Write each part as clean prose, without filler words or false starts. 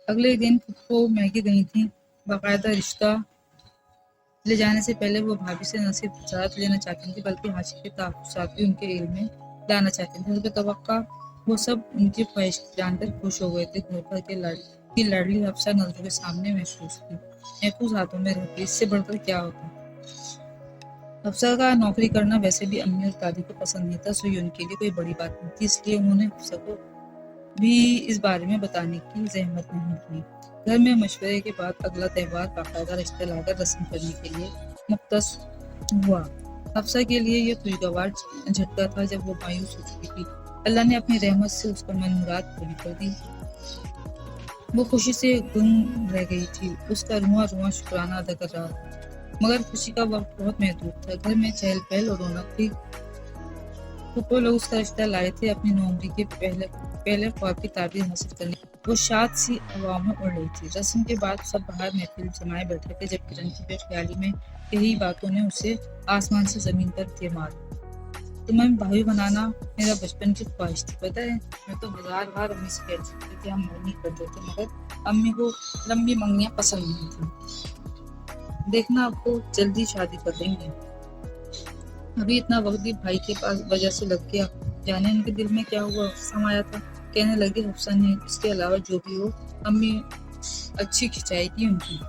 अगले दिन वो मैके गई थी। बाकायदा रिश्ता ले जाने से पहले वो भाभी से न सिर्फ इजाज़त लेना चाहती थी बल्कि हाशिर के तहफ़्फ़ुज़ात भी उनके इल्म में लाना चाहती थी। हस्ब तवक्का वो सब उनकी ख्वाहिश जानकर खुश हो गए थे। घर पर की लाडली हफ्सा नज़रों के सामने महफूज हाथों में रहती। इससे बढ़कर क्या होता। हफ्सा का नौकरी करना वैसे भी अम्मी और दादी को पसंद नहीं था, सो ये उनके लिए कोई बड़ी बात नहीं थी। इसलिए उन्होंने हफ्सा को भी इस बारे में बताने की जहमत नहीं की। घर में मशवरे के बाद अगला त्यौहार बाकायदा रिश्ते लाकर रस्म करने के लिए मुख्तस हुआ। हफ्सा के लिए यह खुशगवार झटका था जब वो मायूस हो चुकी थी। अल्लाह ने अपनी रहमत से उसका मन मुराद पूरी कर दी। वो खुशी से गुम रह गई थी। उसका रुआ रुआ शुक्राना अदा कर रहा था, मगर खुशी का वक्त बहुत महदूद था। घर में चहल पहल और रौनक थी। फूफो लोग उसका रिश्ता लाए थे अपनी नौकरी के पहले ख्वाब की ताबीर हासिल करने। वो शाद सी हवा में उड़ रही थी। रस्म के बाद सब बाहर महफिल जमाए बैठे थे जब किरण की बेख्याली में यही बातों ने उसे आसमान से जमीन पर थे मार। तुम्हें भाई बनाना मेरा बचपन की ख्वाहिश थी, पता है। मैं तो हजार बार अम्मी से कह चुकी थी कि हम मंगनी कर देते, मगर अम्मी को लंबी मंगनियां पसंद नहीं थी। देखना आपको जल्दी शादी कर देंगे। अभी इतना वक्त भी भाई के पास वजह से लग गया। जाने उनके दिल में क्या हुआ समाया था। कहने लगे हफ्सा ने इसके अलावा जो भी हो अम्मी अच्छी खिंचाएगी उनकी।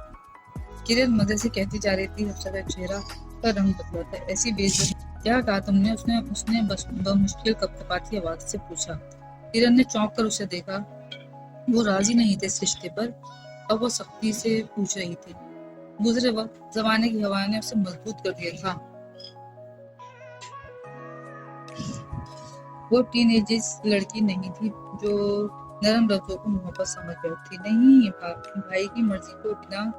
किरण मजे से कहती जा रही थी। हफ्सा का चेहरा का रंग बदला था। ऐसी बेइज्जती क्या कहा तुमने? उसने बस बमुश्किल कपकपाती आवाज से पूछा। किरण ने चौंक कर उसे देखा। वो राजी नहीं थे इस रिश्ते पर। अब वो सख्ती से पूछ रही थी। गुजरे वक्त जमाने की हवा ने उसे मजबूत कर दिया था। वो टीनेज लड़की नहीं थी जो नरम लफ्जों को मोहब्बत समझ बैठती। नहीं भाई की मर्जी को बिना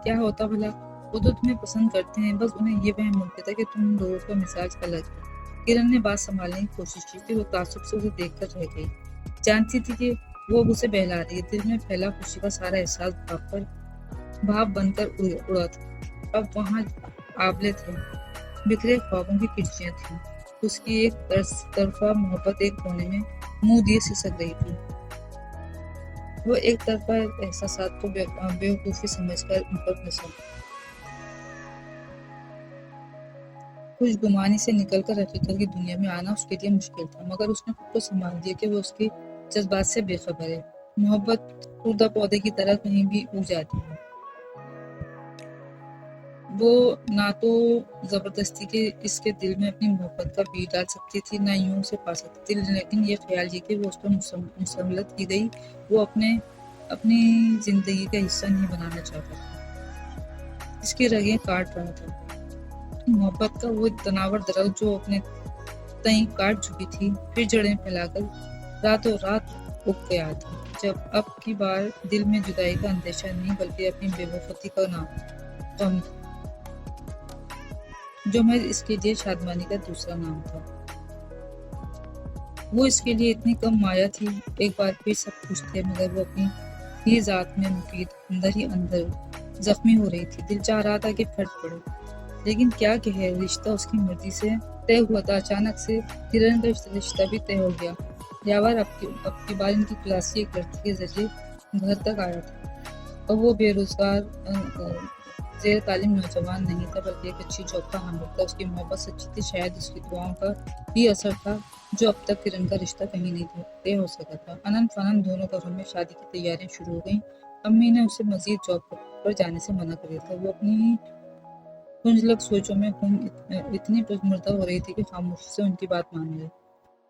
क्या होता भला। वो तो तुम्हें पसंद करते हैं, बस उन्हें ये वहम होता था कि तुम लोगों का मिजाज अलग है। किरण ने बात संभालने की कोशिश की थी। वो तासुब से उसे देखकर रह गई। जानती थी कि वो उसे बहला रही है। दिल में फैला खुशी का सारा एहसास भाप बनकर उड़ा था। अब वहाँ आबले थे, बिखरे ख्वाबों की किस्तियां थी। उसकी एक तरफा मोहब्बत एक कोने में मुंह दिए सिसक रही थी। वो एक तरफा एहसासात को बेवकूफी समझकर उन पर फंसा। खुशगुमानी से निकलकर हकीकत की दुनिया में आना उसके लिए मुश्किल था, मगर उसने खुद को संभाल दिया कि वो उसके जज्बात से बेखबर है। मोहब्बत खुर्दा पौधे की तरह कहीं भी उग जाती है। वो ना तो जबरदस्ती के इसके दिल में अपनी मोहब्बत का बीज डाल सकती थी, ना यूं उसे पा सकती थी। लेकिन ये ख्याल ये कि वो उस पर मुसल्लत की गई, वो अपनी जिंदगी का हिस्सा नहीं बनाना चाहता था। इसकी रगें काट रहा था। मोहब्बत का वो तनावर दरख्त जो अपने तई काट चुकी थी, फिर जड़ें फैलाकर रातों रात उग गया था। जब अब की बार दिल में जुदाई का अंदेशा नहीं बल्कि अपनी बेवफाई का गम, जो मैं इसके लिए शादमानी का दूसरा नाम था। वो इसके लिए इतनी कम माया थी। एक बार फिर सब खुश थे, मगर वो अपनी ही जात में मुफीद अंदर ही अंदर जख्मी हो रही थी। दिल चाह रहा था कि फट पड़े, लेकिन क्या कहे, रिश्ता उसकी मर्जी से तय हुआ था। अचानक से किरण का रिश्ता भी तय हो गया। यावर अब की बार इनकी क्लासी एक लड़की के जरिए घर तक आया था, और वो बेरोजगार जेर तालीम नौजवान नहीं था बल्कि एक अच्छी जॉब का हामिल था। उसकी मोहब्बत सच्ची थी, शायद उसकी दुआओं का ही असर था जो अब तक किरण का रिश्ता कहीं नहीं तय हो सका था। अनन फनन दोनों घरों में शादी की तैयारियां शुरू हो गईं। अम्मी ने उसे मजीद जॉब पर जाने से मना कर दिया था। वो अपनी ही कुंजलक सोचों में इतनी पुरमुर्दा हो रही थी कि खामोशी से उनकी बात मान ली।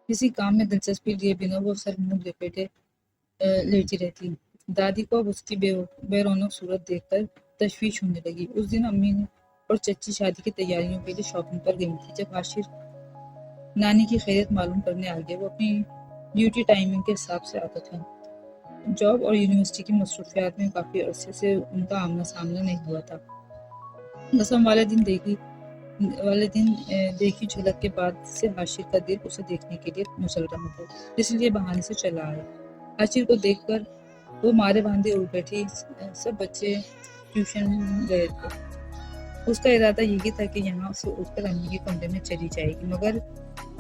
किसी काम में दिलचस्पी लिए बिना वो सर मुंह लपेटे लेटी रहती। दादी को अब उसकी बेरौनक सूरत देखकर तशवीश होने लगी। उस दिन अम्मी और चच्ची शादी की तैयारियों के लिए शॉपिंग पर गई थी। जब हाशिर नानी की खैरियत मालूम करने आ गया, वो अपनी ड्यूटी टाइमिंग के हिसाब से आता था। जॉब और यूनिवर्सिटी की मसरूफियात में काफी अरसे से उनका आमना सामना नहीं हुआ था। रस्म वाले दिन देखी झलक के बाद से हाशिर का दिल उसे देखने के लिए मचल रहा था, इसलिए बहाने से चला आया। हाशिर को देखकर वो मारे बांधे उठ बैठी। सब बच्चे ट्यूशन गए थे। उसका इरादा यही था कि यहाँ से उठकर अम्मी के कमरे में चली जाएगी, मगर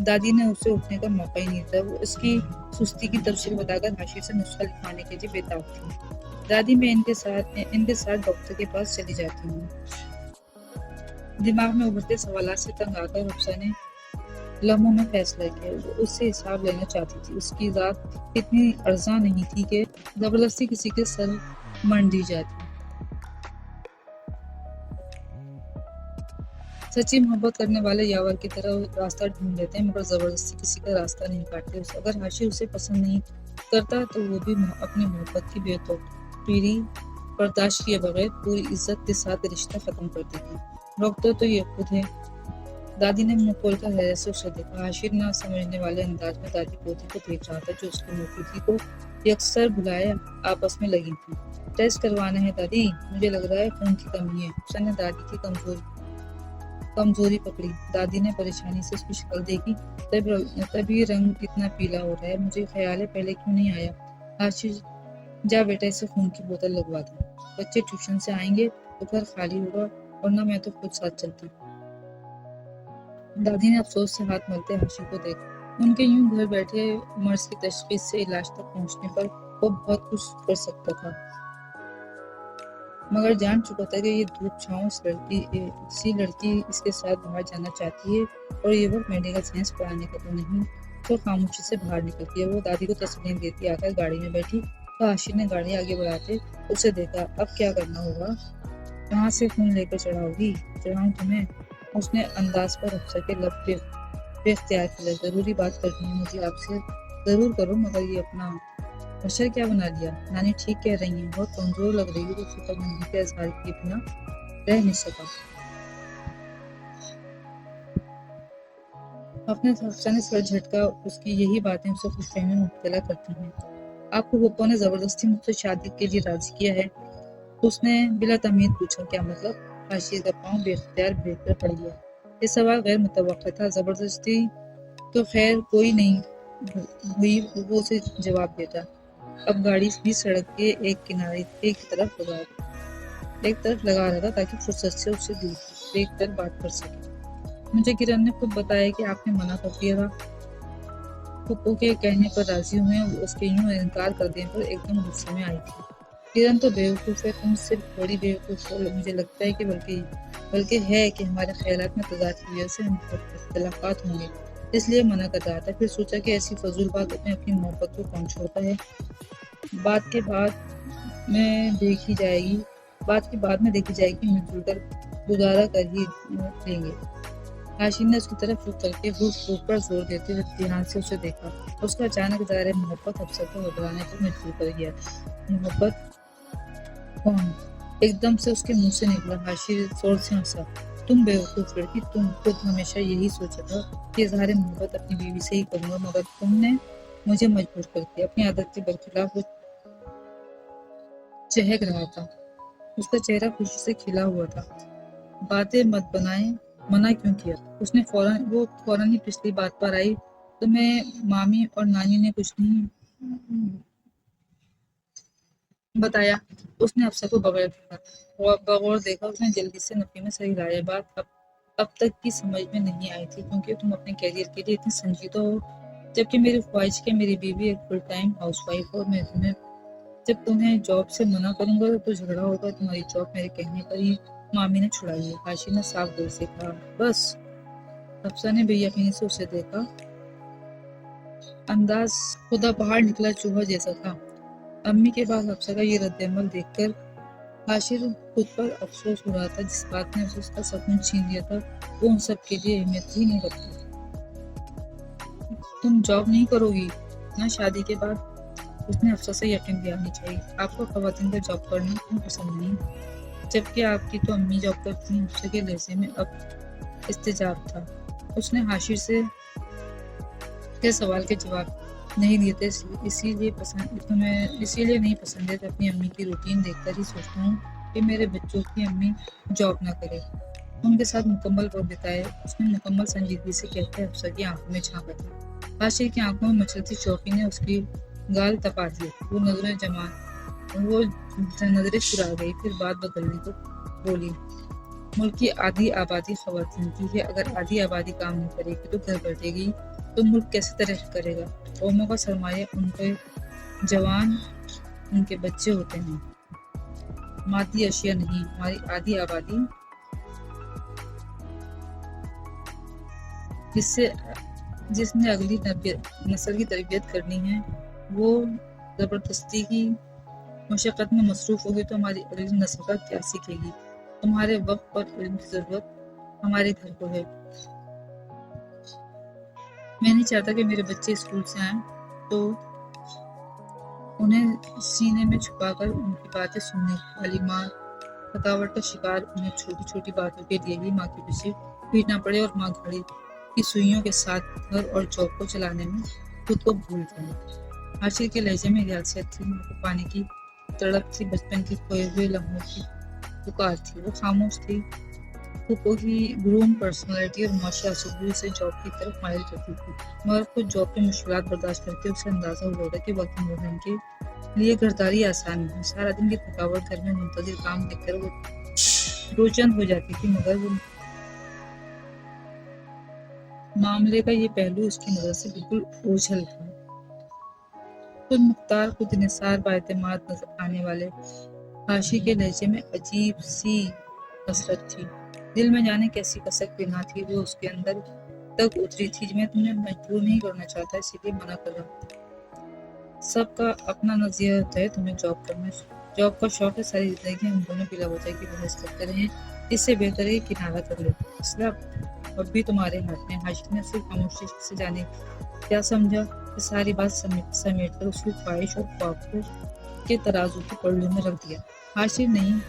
दादी ने उसे उठने का मौका ही नहीं दिया। वो उसकी सुस्ती की तफसील बताकर हाशिर से नुस्खा लिखवाने के लिए बेताब थी। دادی میں ان کے ساتھ ڈاکٹر کے پاس چلی جاتی ہوں۔ دماغ میں ابھرتے سوالات سے تنگ آ کر حفصہ نے لمحوں میں فیصلہ کیا۔ وہ اس سے حساب لینا چاہتی تھی۔ اس کی ذات اتنی ارزاں نہیں تھی کہ زبردستی کسی کے سر منڈ دی جاتی۔ سچی محبت کرنے والے یاور کی طرح راستہ ڈھونڈ لیتے ہیں مگر زبردستی کسی کا راستہ نہیں کاٹتے۔ اگر حاشر اسے پسند نہیں کرتا تو وہ بھی اپنی محبت کی بے توقیری برداشت کیے بغیر پوری عزت کے ساتھ رشتہ ختم کر دیتی۔ ڈاکٹر تو یہ خود ہے۔ دادی نے منہ کھول کر حیرت سے اسے دیکھا۔ حاشر نہ سمجھنے والے انداز میں دادی پوتی کو دیکھ رہا تھا جو اس کی موجودگی کو یکسر بھلائے آپس میں لگی تھی۔ ٹیسٹ کروانا ہے دادی؟ مجھے لگ رہا ہے خون کی کمی ہے۔ حفصہ نے دادی کی کمزوری پکڑی۔ دادی نے پریشانی سے اس کی شکل دیکھی۔ تبھی رنگ اتنا پیلا ہو رہا ہے، مجھے خیال ہے پہلے کیوں نہیں آیا؟ حاشر جا بیٹا اسے خون کی بوتل لگوا دے۔ بچے ٹیوشن سے آئیں گے تو گھر خالی ہوگا ورنہ میں تو خود ساتھ چلتی۔ دادی نے افسوس سے ہاتھ ملتے حاشر کو دیکھا۔ ان کے یوں گھر بیٹھے مرض کی تشخیص سے علاج تک پہنچنے پر وہ بہت کچھ کر سکتا تھا، مگر جان چکا تھا کہ یہ دھوپ چھاؤں سی لڑکی اس کے ساتھ باہر جانا چاہتی ہے اور یہ وقت میڈیکل سائنس پڑھانے کا تو نہیں۔ تو خاموشی سے باہر نکلتی ہے۔ وہ دادی کو تسلی دیتی آ کر گاڑی میں بیٹھی تو حاشر نے گاڑی آگے بڑھاتے اسے دیکھا۔ اب کیا کرنا ہوگا؟ کہاں سے خون لے کر چڑھاؤ گی؟ چڑھاؤں تمہیں؟ اس نے انداز پر حفصہ کے لب پہ اختیار کیا۔ ضروری بات کرنی ہے مجھے آپ سے، ضرور کرو، مگر یہ اپنا حشر کیا بنا لیا؟ نانی ٹھیک کہہ رہی ہیں، بہت کمزور لگ رہی ہے۔ وہ فکر مندی کے اظہار کیے بنا رہ نہیں سکا۔ اپنے حفصہ نے سر جھٹکا۔ اس کی یہی باتیں اسے خوش فہمی میں مبتلا کرتی ہیں۔ آپ کو پھپھو نے زبردستی مجھ سے شادی کے لیے راضی کیا ہے؟ اس نے بلا تمہید پوچھا۔ کیا مطلب؟ حاشر کا پاؤں بے اختیار بریک پر پڑ گیا۔ یہ سوال غیر متوقع تھا۔ زبردستی تو خیر کوئی نہیں ہوئی، وہ اسے جواب دیتا۔ اب گاڑی بھی سڑک کے ایک طرف لگا رہا تھا تاکہ فرصت سے اسے دیکھ کر بات کر سکے۔ مجھے کرن نے خود بتایا کہ آپ نے منع کر دیا تھا۔ پھپھو کے کہنے پر راضی ہوئے، اس کے یوں انکار کر دینے پر ایک دم غصے میں آئی تھی۔ کرن تو بیوقوف ہے، تم سے بڑی بیوقوف ہو۔ مجھے لگتا ہے کہ بلکہ ہے کہ ہمارے خیالات میں تضاد کی وجہ سے ہم اختلافات ہوں گے، اس لیے منع کر رہا تھا۔ پھر سوچا کہ ایسی فضول بات میں اپنی محبت کو کون چھوڑتا ہے۔ بات کے بعد میں دیکھی جائے گی، مل جل کر گزارا کر ہی لیں گے۔ حاشر نے اس کی طرف رخ کر کے گھوٹ پر زور دیتے ہوئے دھیان سے اسے دیکھا۔ اس کا اچانک ظاہر محبت حفصہ کو گھبرانے پر مجبور کر گیا۔ محبت کون؟ ایک دم سے اس کے منہ سے نکلا۔ حاشر زور سے ہنسا۔ تم بیوقوف لڑکی، تم خود ہمیشہ یہی سوچا تھا کہ اظہار محبت اپنی بیوی سے ہی کروں گا، مگر تم نے مجھے مجبور کر دیا۔ اپنی عادت کے برخلاف وہ چہک رہا تھا۔ اس کا چہرہ خوشی سے کھلا ہوا تھا۔ باتیں مت بنائیں، منع کیوں کیا؟ وہ فوراً ہی پچھلی بات پر آئی۔ تمہیں مامی اور نانی نے کچھ نہیں بتایا؟ اس نے حفصہ کو بغور دیکھا۔ اس نے جلدی سے نفی میں سر ہلایا۔ بات اب تک کی سمجھ میں نہیں آئی تھی کیونکہ تم اپنے کیریئر کے لیے اتنی سنجیدہ ہو، جبکہ میری خواہش کہ میری بیوی ایک فل ٹائم ہاؤس وائف ہو۔ جب تمہیں جاب سے منع کروں گا تو جھگڑا ہوگا۔ تمہاری جاب میرے کہنے پر ہی مامی نے چھڑائی ہے۔ حاشر نے صاف دل سے کہا۔ بس؟ حفصہ نے بے یقینی سے اسے دیکھا۔ انداز خدا باہر نکلا چوہا جیسا تھا۔ امی کے بعد حفصہ کا یہ رد عمل دیکھ کر حاشر خود پر افسوس ہو رہا تھا۔ جس بات نے اس کا سکون چھین لیا تھا وہ ان سب کے لیے اہمیت ہی نہیں رکھتا۔ تم جاب نہیں کرو گی نا شادی کے بعد؟ اس نے حفصہ سے یقین دلانا چاہیے۔ آپ کو خواتین کا جاب کرنا کیوں پسند نہیں؟ جبکہ آپ کی تو امی جاب کرتی ہیں۔ حفصہ کے لہجے میں اب استجاب تھا۔ اس نے حاشر کے سوال کے جواب نہیں دیے تھے۔ اسی لیے نہیں پسند ہے۔ اپنی امی کی روٹین دیکھ کر ہی سوچتا ہوں کہ میرے بچوں کی امی جاب نہ کرے، ان کے ساتھ مکمل وقت بتائے۔ اس نے مکمل سنجیدگی سے کہتے حفصہ کی آنکھوں میں جھانکا تھا۔ حاشر کی آنکھوں میں مچلتی شوقی نے اس کی گال تپا دی۔ وہ نظریں چرا گئی، پھر بات بدلنے کو بولی۔ ملک کی آدھی آبادی خواتین کی ہے۔ اگر آدھی آبادی کام نہیں کرے گی تو گھر بیٹھے گی تو ملک کیسے ترقی کرے گا؟ قوموں کا سرمایہ ان کے جوان، ان کے بچے ہوتے ہیں۔ मादी अशिया नहीं, हमारी आधी आबादी जिसने अगली नस्ल की तरबियत करनी है, वो ज़बरदस्ती की मशक्क़त में मसरूफ़ होगी तो हमारी अगली नस्ल का क्या सीखेगी? तुम्हारे वक्त और इल्म की ज़रूरत हमारे घर को है। मैं नहीं चाहता कि मेरे बच्चे स्कूल से आएं तो उन्हें सीने में छुपाकर उनकी बातें सुनने वाली माँ थकावट का शिकार उन्हें छोटी छोटी बातों के लिए ही माँ के पीछे पीटना पड़े और माँ घड़ी की सुइयों के साथ घर और जॉब को चलाने में खुद को भूल जाए। हाशिर के लहजे में रियासत थी, पानी की तड़प थी, बचपन के खोए हुए लम्हों की पुकार थी। वो खामोश थी, खुद की ग्रूम पर्सनालिटी और माशी आसूगी से जॉब की तरफ माइल करती थी, मगर कुछ जॉब की मुश्किलात बर्दाश्त करके उसे अंदाजा हुआ था कि वर्किंग वुमन के लिए घरदारी आसान नहीं। सारा दिन की थकावट घर में मुंतजिर काम देखकर वो रोचन हो जाती थी, मगर वो मामले का ये पहलू उसकी नजर से बिल्कुल ओझल था। खुद मुख्तार, खुद निसार, बाएतमाद नजर आने वाले हाशी के लहजे में अजीब सी कसरत थी। दिल में जाने कैसी कसक बिना थी जो उसके अंदर तक उतरी थी। मैं तुम्हें मजबूर नहीं करना चाहता, इसीलिए मना कर रहा हूँ। सबका अपना नजरिया होता है, तुम्हें जॉब का शौक है, सारी जिंदगी हम दोनों बिला वजह की बहस करते रहे, इससे बेहतर है किनारा कर ले। इसलिए अब भी तुम्हारे हाथ में। हाशिर ने सिर्फ खामोशी से जाने क्या समझा कि सारी बात समेट कर उसकी ख्वाहिश और ख्वाब के तराजू के पल्लू में रख दिया। हाशिर नहीं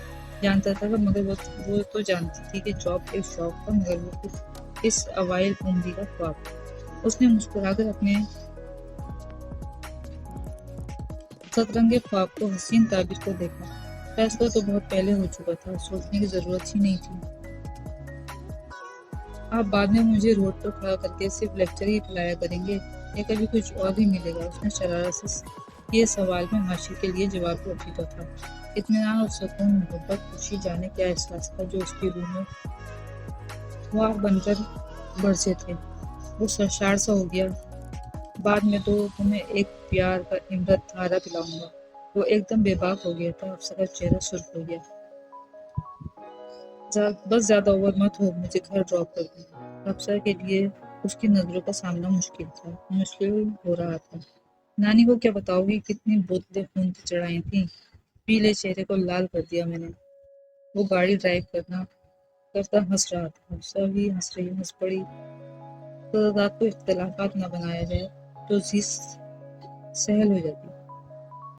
जानता था, मगर वो तो जानती थी कि जॉब एक शौक था, मगर वो इस अवाइल उम्री का ख्वाब। उसने मुस्कुराकर अपने सतरंगे ख्वाब को, हसीन ताबीर को देखा। फैसला तो बहुत पहले हो चुका था, सोचने की जरूरत ही नहीं थी। आप बाद में मुझे रोड पर खड़ा करके सिर्फ लेक्चर ही पिलाया करेंगे या कभी कुछ और भी मिलेगा? उसने शरारत से ये सवाल में हाशिर के लिए जवाब को अजीबा था। इत्मीनान और सुकून, मोहब्बत, खुशी, जाने क्या एहसास था जो उसकी रूह में वाह बनकर बरसे थे। वो सरशार सा हो गया। बाद में तो तुम्हें एक प्यार का इमरत धारा पिलाऊंगा। वो एकदम बेबाक हो गया था, अफसर का चेहरा सुर्ख हो गया। बस ज्यादा ओवर मत हो, मुझे घर ड्रॉप कर दो। अफसर के लिए उसकी नजरों का सामना मुश्किल हो रहा था। नानी को क्या बताओगी कितनी बोतलें खून की चढ़ाई थी? पीले चेहरे को लाल कर दिया मैंने। वो गाड़ी ड्राइव करता हंस रहा था, सभी हंस पड़ी। तो रात को इख्तलाफात न बनाया जाए तो जीत सहल हो जाती।